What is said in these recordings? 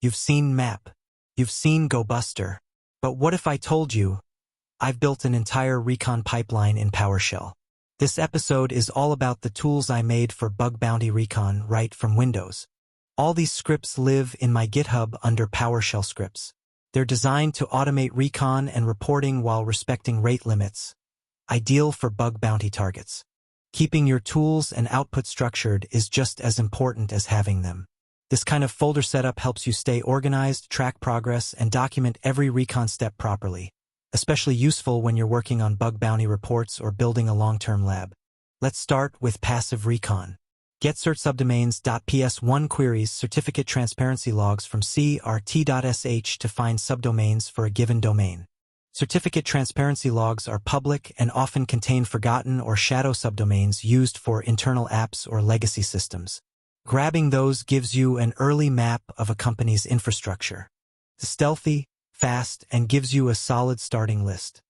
You've seen Map. You've seen GoBuster. But what if I told you I've built an entire recon pipeline in PowerShell? This episode is all about the tools I made for bug bounty recon right from Windows. All these scripts live in my GitHub under PowerShell scripts. They're designed to automate recon and reporting while respecting rate limits, ideal for bug bounty targets. Keeping your tools and output structured is just as important as having them. This kind of folder setup helps you stay organized, track progress, and document every recon step properly, especially useful when you're working on bug bounty reports or building a long-term lab. Let's start with passive recon. Get cert subdomains.ps1 queries certificate transparency logs from crt.sh to find subdomains for a given domain. Certificate transparency logs are public and often contain forgotten or shadow subdomains used for internal apps or legacy systems. Grabbing those gives you an early map of a company's infrastructure. It's stealthy, fast, and gives you a solid starting list.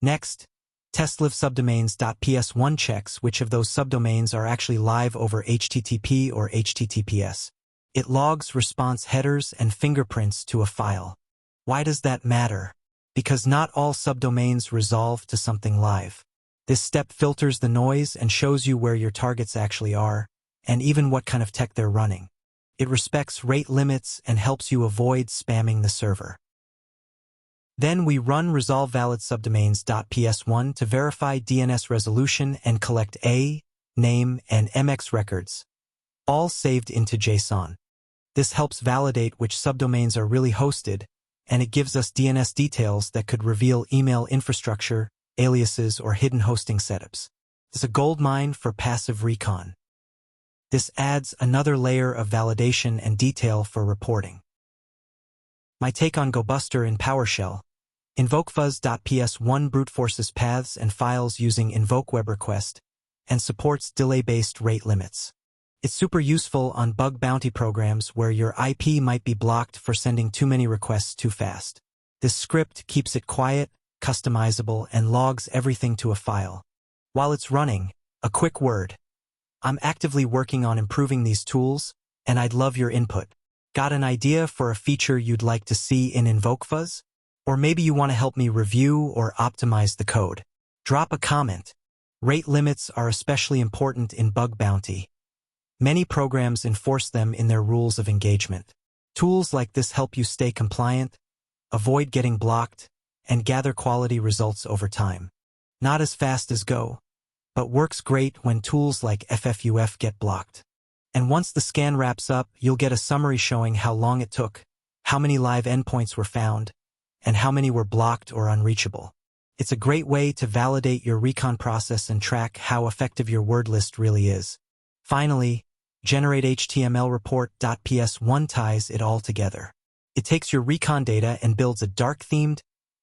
Next, testlive subdomains.ps1 checks which of those subdomains are actually live over HTTP or HTTPS. It logs response headers and fingerprints to a file. Why does that matter? Because not all subdomains resolve to something live. This step filters the noise and shows you where your targets actually are, and even what kind of tech they're running. It respects rate limits and helps you avoid spamming the server. Then we run resolve valid subdomains.ps1 to verify DNS resolution and collect A, name, and MX records, all saved into JSON. This helps validate which subdomains are really hosted, and it gives us DNS details that could reveal email infrastructure, aliases, or hidden hosting setups. It's a goldmine for passive recon. This adds another layer of validation and detail for reporting. My take on GoBuster in PowerShell. InvokeFuzz.ps1 brute forces paths and files using invoke web request and supports delay-based rate limits. It's super useful on bug bounty programs where your IP might be blocked for sending too many requests too fast. This script keeps it quiet, customizable, and logs everything to a file. While it's running, a quick word. I'm actively working on improving these tools, and I'd love your input. Got an idea for a feature you'd like to see in InvokeFuzz? Or maybe you want to help me review or optimize the code? Drop a comment. Rate limits are especially important in bug bounty. Many programs enforce them in their rules of engagement. Tools like this help you stay compliant, avoid getting blocked, and gather quality results over time. Not as fast as Go, but works great when tools like FFUF get blocked. And once the scan wraps up, you'll get a summary showing how long it took, how many live endpoints were found, and how many were blocked or unreachable. It's a great way to validate your recon process and track how effective your word list really is. Finally, generate HTML report.ps1 ties it all together. It takes your recon data and builds a dark-themed,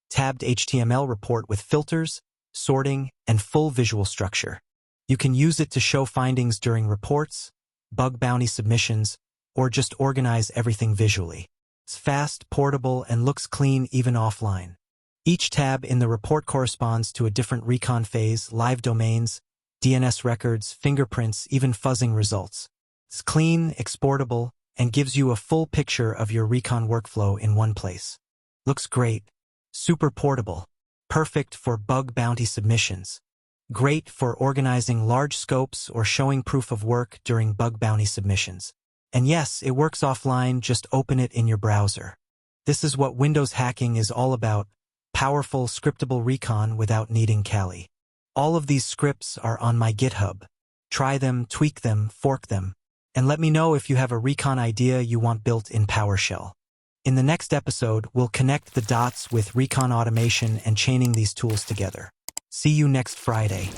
tabbed HTML report with filters, sorting, and full visual structure. You can use it to show findings during reports, bug bounty submissions, or just organize everything visually. It's fast, portable, and looks clean even offline. Each tab in the report corresponds to a different recon phase, live domains, DNS records, fingerprints, even fuzzing results. It's clean, exportable, and gives you a full picture of your recon workflow in one place. Looks great. Super portable. Perfect for bug bounty submissions. Great for organizing large scopes or showing proof of work during bug bounty submissions. And yes, it works offline, just open it in your browser. This is what Windows hacking is all about, powerful, scriptable recon without needing Kali. All of these scripts are on my GitHub. Try them, tweak them, fork them, and let me know if you have a recon idea you want built in PowerShell. In the next episode, we'll connect the dots with recon automation and chaining these tools together. See you next Friday.